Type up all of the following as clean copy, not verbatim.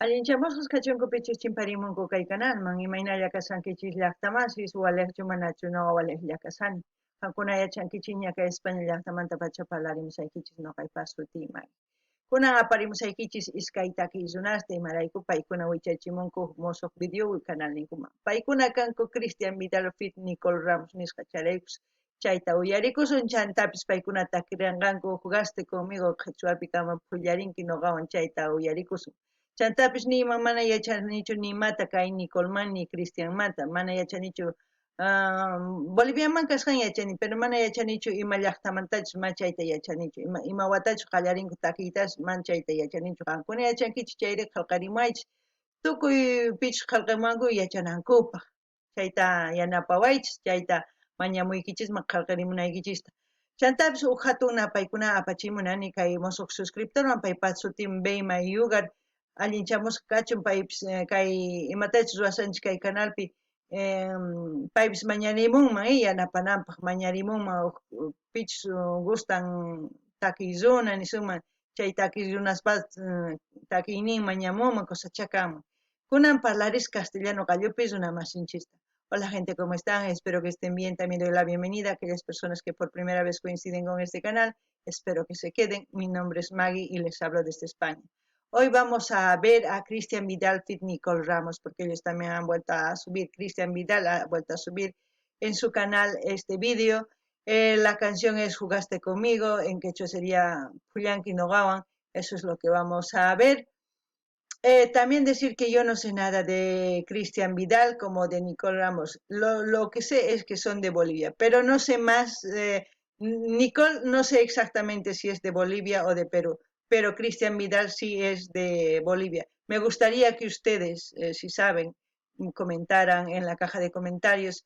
Allinchamusqas kachunkupichis chimparimunku kay kanalman imaynalla kasankichis llaqtamasis waleqchu manachu noqa waleqlla kasani. Qankuna yachankichis ñaqa España llaqtamanta pacha parlarimusaykichis noqaypas sutiymari. Kunan aparimusaykichis iskay takiy runasta imarayku paykuna wichachimunku musuq video canal ninkuman. Paykuna kanku Cristian Vidal Fit Nicole Ramos nisqa charaykus chayta uyarikusun chantapis paykuna takiranqanku jugaste conmigo qhichwapi kama phullarinki noqawan chayta uyarikusun. Chantapis nima mana yachanichu nimata kay Nicolman ni Cristianmanta mana yachanichu Boliviaman kasqan yachani pero mana yachanichu ima llaqtamantachus machayta yachanichu ima watachus qallarinku takiytas manchayta yachanichu qankuna yachankichis chayri qallqarimaychis tukuy pichus qallqamanku yachanankupaq chayta yanapawaychis chayta mañamuykichisman qallqarimunaykichista chantapis huk hatuna paykuna apachimunani kay musuq suscriptorman paypas sutin Beyma Yugar allinchamusqa kachun paypis kay imatachus ruwasanchis kay canalpi paypis mañarimunman yanapananpaq mañarimunman pichus gustan takiy runa nisunman chay takiy runaspas takiynin mañamunman kusachakamun kunan parlaris castellano qallupi runa masinchista. Hola gente, ¿cómo están? Espero que estén bien. También doy la bienvenida a aquellas personas que por primera vez coinciden con este canal. Espero que se queden. Mi nombre es Maggie y les hablo desde España. Hoy vamos a ver a Cristian Vidal Fit Nicole Ramos, porque ellos también han vuelto a subir, Cristian Vidal ha vuelto a subir en su canal este vídeo. La canción es Jugaste conmigo, en quechua sería Pullanqui Nogawan, eso es lo que vamos a ver. También decir que yo no sé nada de Cristian Vidal como de Nicole Ramos. Lo que sé es que son de Bolivia, pero no sé más. Nicole no sé exactamente si es de Bolivia o de Perú, pero Cristian Vidal sí es de Bolivia. Me gustaría que ustedes, si saben, comentaran en la caja de comentarios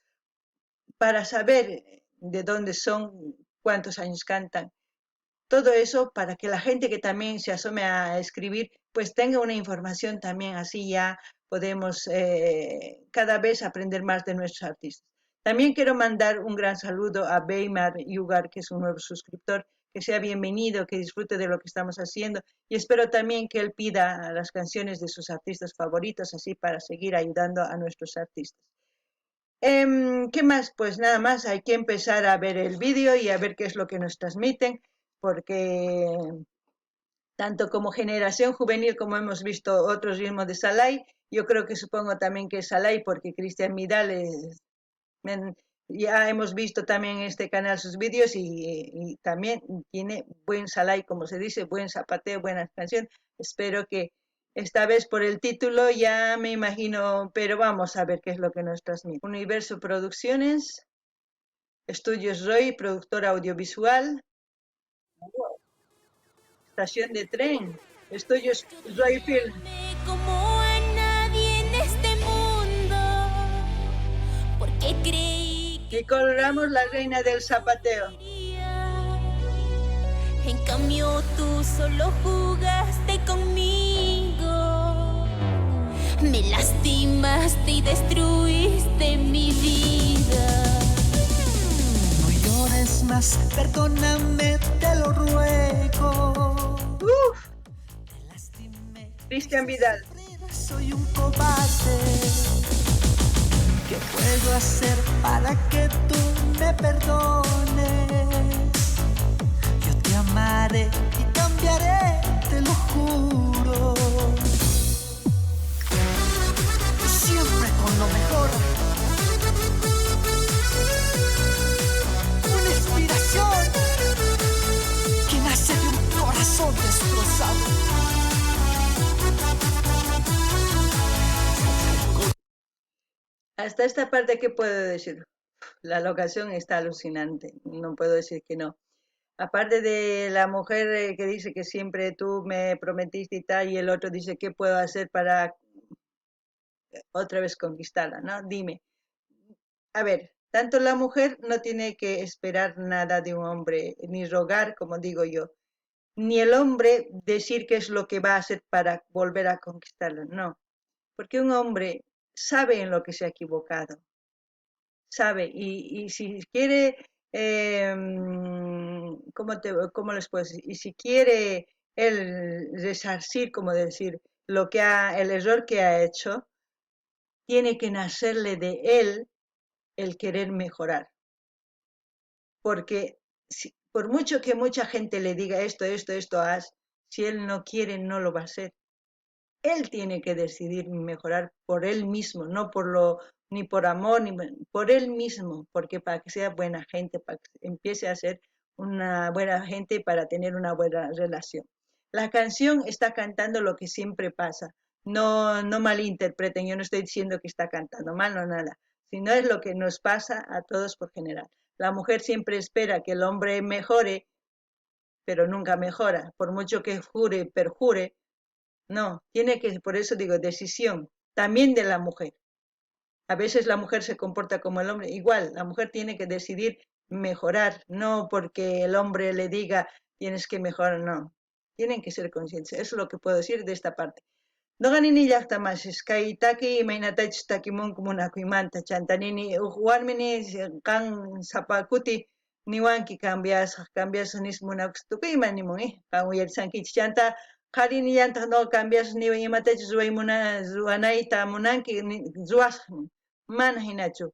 para saber de dónde son, cuántos años cantan. Todo eso para que la gente que también se asome a escribir pues tenga una información también, así ya podemos cada vez aprender más de nuestros artistas. También quiero mandar un gran saludo a Beymar Yugar, que es un nuevo suscriptor, que sea bienvenido, que disfrute de lo que estamos haciendo y espero también que él pida las canciones de sus artistas favoritos, así para seguir ayudando a nuestros artistas. ¿Qué más? Pues nada más, hay que empezar a ver el vídeo y a ver qué es lo que nos transmiten, porque tanto como generación juvenil como hemos visto otros ritmos de Salai, yo creo que supongo también que es Salai porque Cristian Vidal ya hemos visto también en este canal sus vídeos y también tiene buen Salai, como se dice, buen zapateo, buenas canciones. Espero que esta vez por el título ya me imagino, pero vamos a ver qué es lo que nos transmite. Universo Producciones, Estudios Roy, productora audiovisual. Estación de tren, Estudios Roy Film. Como a nadie en este mundo, porque creí que Nicole Ramos, la reina del zapateo. En cambio tú solo jugaste conmigo, me lastimaste y destruiste mi vida. No llores más, perdóname, te lo ruego. Cristian Vidal. Soy un cobarde. ¿Qué puedo hacer para que tú me perdones? Yo te amaré y cambiaré, te lo juro. Siempre con lo mejor. Una inspiración que nace de un corazón destrozado. Hasta esta parte, ¿qué puedo decir? La locación está alucinante, no puedo decir que no. Aparte de la mujer que dice que siempre tú me prometiste y tal, y el otro dice, ¿qué puedo hacer para otra vez conquistarla? ¿No? Dime. A ver, tanto la mujer no tiene que esperar nada de un hombre, ni rogar, como digo yo, ni el hombre decir qué es lo que va a hacer para volver a conquistarla, no. Porque un hombre sabe en lo que se ha equivocado, sabe, y si quiere, ¿cómo les puedo decir? Y si quiere él resarcir, como decir, el error que ha hecho, tiene que nacerle de él el querer mejorar. Porque por mucho que mucha gente le diga esto, haz, si él no quiere, no lo va a hacer. Él tiene que decidir mejorar por él mismo, no ni por amor, ni por él mismo, porque para que sea buena gente, para que empiece a ser una buena gente y para tener una buena relación. La canción está cantando lo que siempre pasa. No malinterpreten, yo no estoy diciendo que está cantando mal, no nada, sino es lo que nos pasa a todos por general. La mujer siempre espera que el hombre mejore, pero nunca mejora, por mucho que jure, perjure. No, por eso digo, decisión, también de la mujer. A veces la mujer se comporta como el hombre, igual, la mujer tiene que decidir mejorar, no porque el hombre le diga tienes que mejorar, no. Tienen que ser conscientes, eso es lo que puedo decir de esta parte. No ganini llaqtamas, kay taki imaynatachus takimunku munakuymanta, chantanini warmini kan sapakuti niwanki cambias nis munakus tukuyman nimun, kan uyarisankichis chanta qarini llantaq no cambias ni imatachus ruwanayta munanki ruwasqmi, mana hinachu.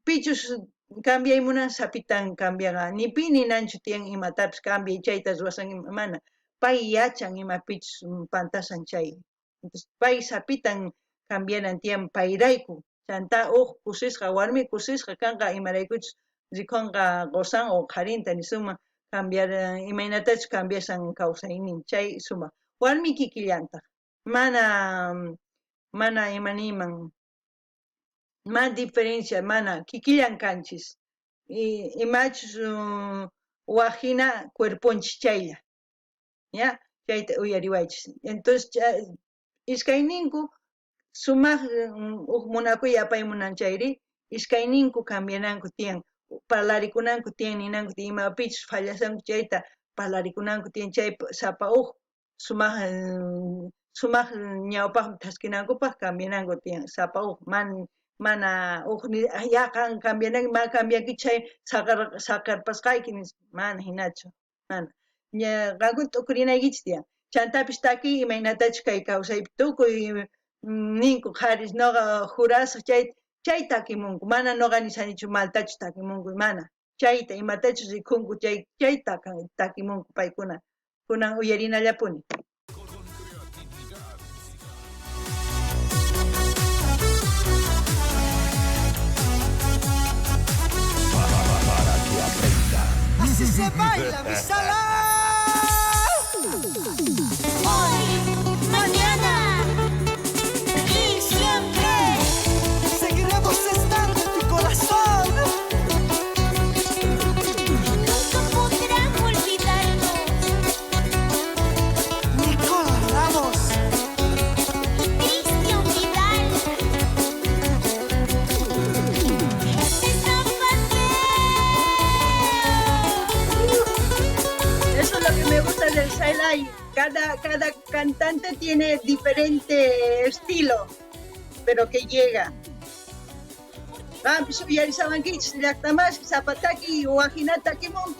Pichus cambiaymunan sapitan cambiaqa, ni pi ninanchu tiyan imatapis cambiay chayta ruwasan mana. Pay yachan imapichus pantasan chay. Entonces, pay sapitan cambianan tiyan payrayku. Chanta kusisqa warmi kusisqa kanqa imaraykuchus rikhunqa gozan o qarinta nisuma cambiar imaynatachus cambiasan kawsaynin chay suma. Warmi kikillantaq mana imaniman mana diferencia mana kikillan kanchis imachus wajina cuerponchis chaylla ya chayta uyariwaychis. Entonces iskayninku sumaq munakuy apaymunan chayri iskayninku cambiananku tiyan parlarikunanku tiyan ninanku tiyan imapichus fallasanku chayta parlarikunanku tiyan chay sapa sumaq ñawpaq taskinankupaq cambiananku tiyan sapa mana yaqan cambiananki mana cambianki chay sakarpasqayki mana hinachu mana qankuna tukurinaykichis tiyan chantapis taki imaynatachus kay kawsaypi tukuy ninku qaris noqa jurasaq chay takimunku mana noqa nisanichu maltachus takimunku mana chayta imatachus rikhunku chay takimunku paykuna kunan uyarinallapuni. Así se baila mi sala. Hoy, mañana y siempre seguiremos estando en tu corazón. Nunca podrán olvidarnos. Nicola Ramos, Cristian Vidal, José Zapatero. Eso es lo que me gusta del Sailay. Cada cantante tiene diferente estilo, pero que llega. Rampis uyarisawankichis llaqtamas zapataki wajinatakimun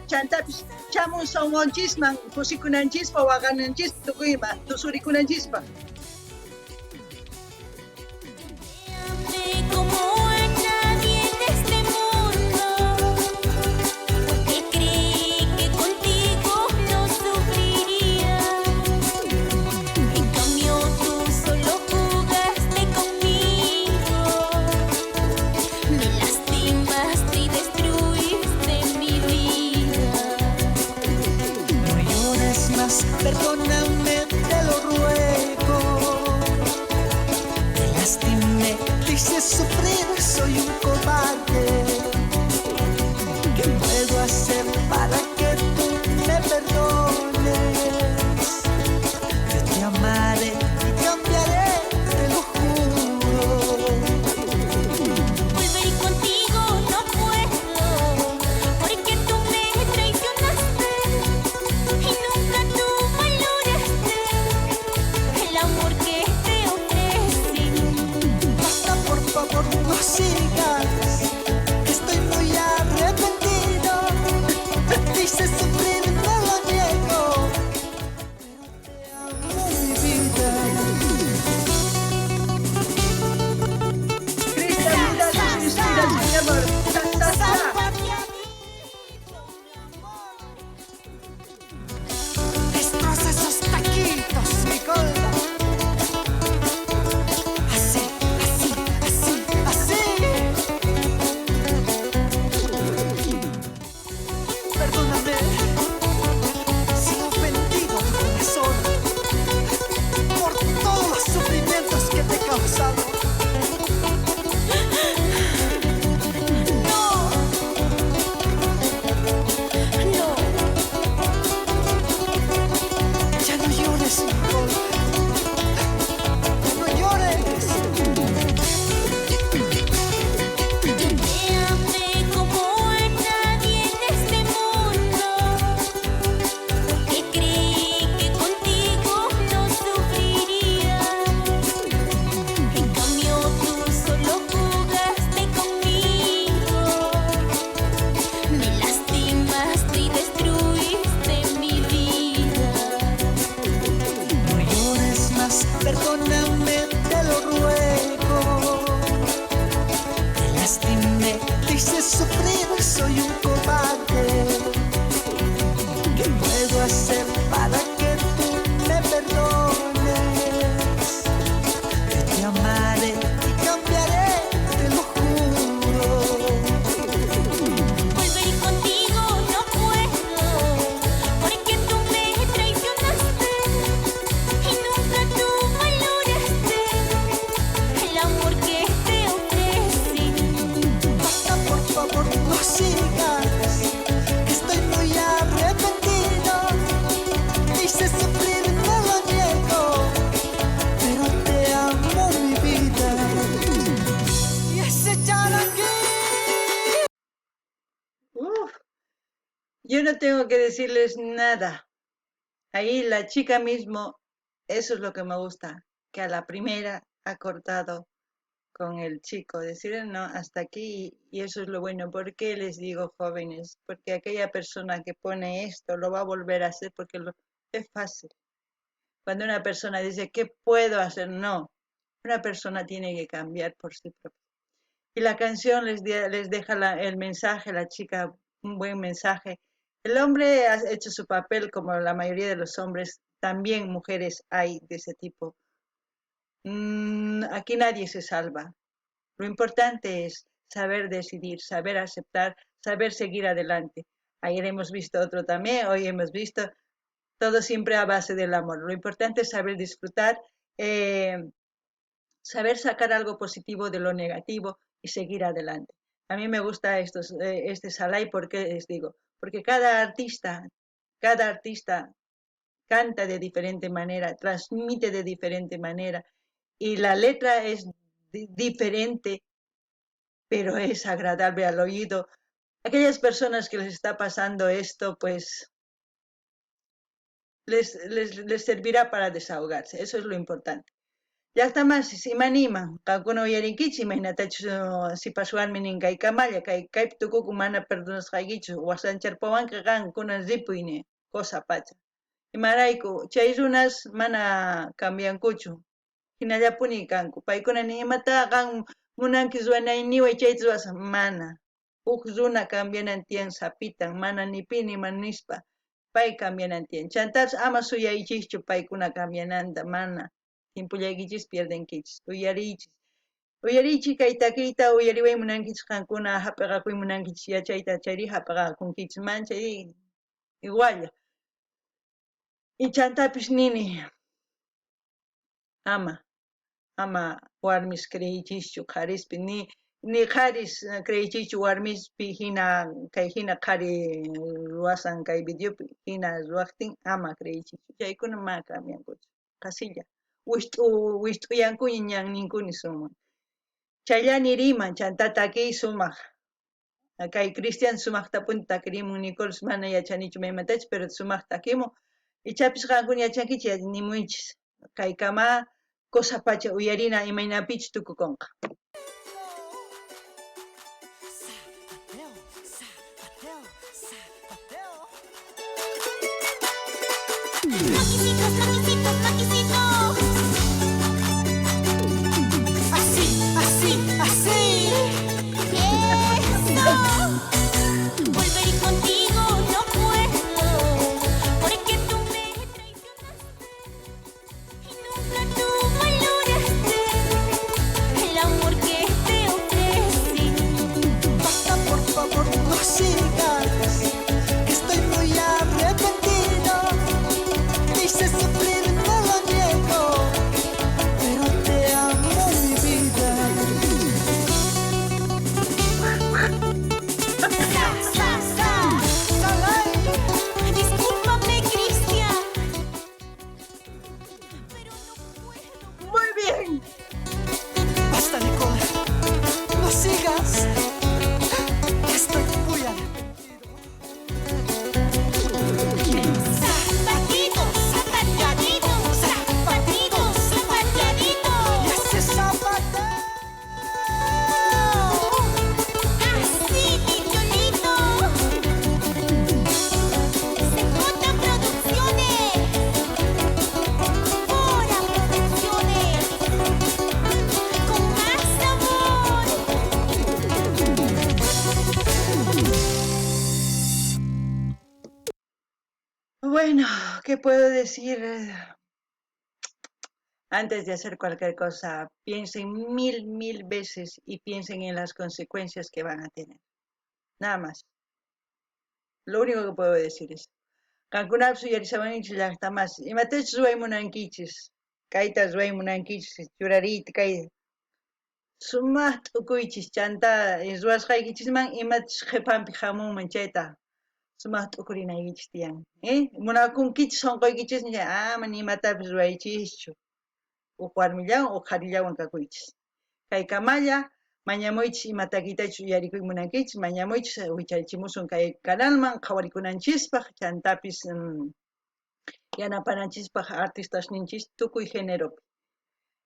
chantapis chamun songonchisman kusikunanchispa waqananchispa tukuyma tusurikunanchispa. Como a nadie en este mundo, porque creí que contigo no sufriría. En cambio tú solo jugaste conmigo, me lastimaste y destruiste mi vida. no llores más, perdóname, te lo ruego. Te lastimé, te hice perdóname, te lo ruego. Te lastimé, te hice sufrir, soy un cobarde. ¿Qué puedo hacer para que tú me perdones? Yo te amaré y cambiaré, te lo juro. Volver contigo no puedo, porque tú me traicionaste y nunca tú valoraste el amor que te ofrecí. Basta, por favor, no sigas, que estoy muy arrepentido. Te hice sufrir, no lo niego, pero te amo, mi vida. Y ese charanguí. Uf, yo no tengo que decirles nada. Ahí la chica mismo, eso es lo que me gusta, que a la primera ha cortado con el chico, decir no, hasta aquí, y eso es lo bueno. ¿Por qué les digo jóvenes? Porque aquella persona que pone esto lo va a volver a hacer porque es fácil. Cuando una persona dice, ¿qué puedo hacer? No, una persona tiene que cambiar por sí propia. Y la canción les deja el mensaje, la chica, un buen mensaje. El hombre ha hecho su papel como la mayoría de los hombres, también mujeres hay de ese tipo. Aquí nadie se salva. Lo importante es saber decidir, saber aceptar, saber seguir adelante. Ayer hemos visto otro también, hoy hemos visto, todo siempre a base del amor. Lo importante es saber disfrutar, saber sacar algo positivo de lo negativo y seguir adelante. A mí me gusta este Salai, porque les digo, porque cada artista canta de diferente manera, transmite de diferente manera y la letra es diferente, pero es agradable al oído. Aquellas personas que les está pasando esto, pues les servirá para desahogarse, eso es lo importante. Ya está más, si me animan, kankuna uyarinkichi, imagínate si pasuarmi ninkaykamalla, kay tukuku mana perdonasqaykichu, wasancharpawanqa kunan zipuyni, cosa pacha. Imarayku, chay runas mana cambiankuchu, hinallapuni kanku, paykuna ni imata qan munanki ruwanayniway chayta ruwasa, mana. Huk runa cambianan tiyan sapitan, mana nipi niman nispa, pay cambianan tiyan. Chantapas ama suyaychischu paykuna cambiananta, mana. Timpullaykichis pierdenkichis, uyarichis kay takiyta uyariway munankichis qankuna hap'iqakuy munankichis yachayta chayri hap'iqakunkichis manchayri igual. Y chantapis nini ama warmis creyichischu qarispi ni qaris creyichischu warmispi hina kay hina qari ruwasan kay videopi hina ruwaqtin ama creyichischu chaykuna ma cambiankuchu qasilla. Wist'uyankuña ñan ninkuni sumaq. Chayllani riman chantata aquí sumaq. Kay Cristian sumaqta punta takirimun Nicolas mana yachanichu maymantachus, pero sumaqta takimun. Ichapis qankuna yachankichis nimunchis. Kay kama cosa pacha uyarina imaynapichus tukukunqa. Maquisitos, maquisitos, maquisitos. Así, así, así. Eso. Volver contigo no puedo, porque tú me traicionaste y nunca tú valoraste el amor Bueno, ¿qué puedo decir? Antes de hacer cualquier cosa, piensen mil veces y piensen en las consecuencias que van a tener. Nada más. Lo único que puedo decir es, Kankunapsu yarisamanchis llaqtamas, imatachus ruwaymunankichis, kaytas ruwaymunankichis, churariyta kay sumaq t'ukuychis chanta ruwasqaykichisman imatachus qhipanpi hamunman chayta sumaq t'ukurinaykichis tiyan. Munakunkichis sunquykichis ama nimatapis ruwaychischu. Huk warmillawan huk qharillawan kakuychis. Kay kamalla mañamuychis imatakitachus uyarikuymunankichis, mañamuychis wicharichimusun kay canalman qhawarikunanchispak chantapis yanapananchispaq artistasninchis tukuy género.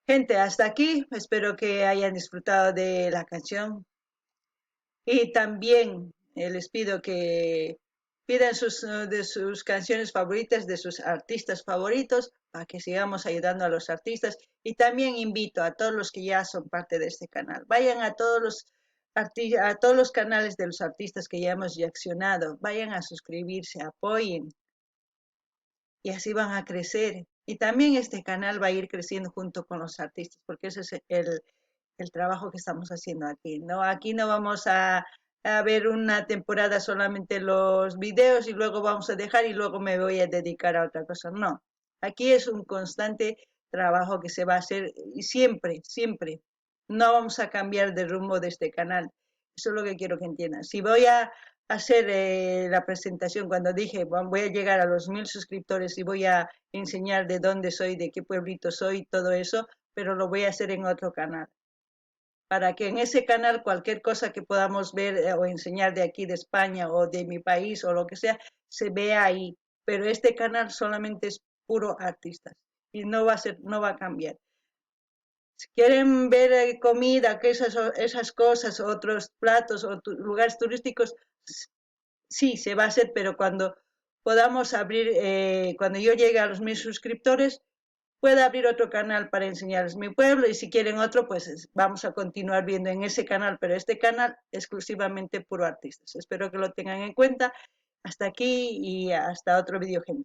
Gente, hasta aquí, espero que hayan disfrutado de la canción y también les pido que pidan de sus canciones favoritas, de sus artistas favoritos, para que sigamos ayudando a los artistas. Y también invito a todos los que ya son parte de este canal, vayan a todos los canales de los artistas que ya hemos reaccionado, vayan a suscribirse, apoyen, y así van a crecer. Y también este canal va a ir creciendo junto con los artistas, porque ese es el trabajo que estamos haciendo aquí, ¿no? Aquí no vamos a ver una temporada solamente los videos y luego vamos a dejar y luego me voy a dedicar a otra cosa. No, aquí es un constante trabajo que se va a hacer y siempre. No vamos a cambiar de rumbo de este canal. Eso es lo que quiero que entiendan. Si voy a hacer la presentación cuando dije voy a llegar a los 1000 suscriptores y voy a enseñar de dónde soy, de qué pueblito soy, todo eso, pero lo voy a hacer en otro canal. Para que en ese canal cualquier cosa que podamos ver o enseñar de aquí de España o de mi país o lo que sea, se vea ahí. Pero este canal solamente es puro artistas y no va a cambiar. Si quieren ver comida, que esas cosas, otros platos o lugares turísticos, sí, se va a hacer, pero cuando podamos abrir, cuando yo llegue a los 1000 suscriptores, pueda abrir otro canal para enseñarles mi pueblo y si quieren otro, pues vamos a continuar viendo en ese canal, pero este canal exclusivamente puro artistas. Espero que lo tengan en cuenta. Hasta aquí y hasta otro video, gente.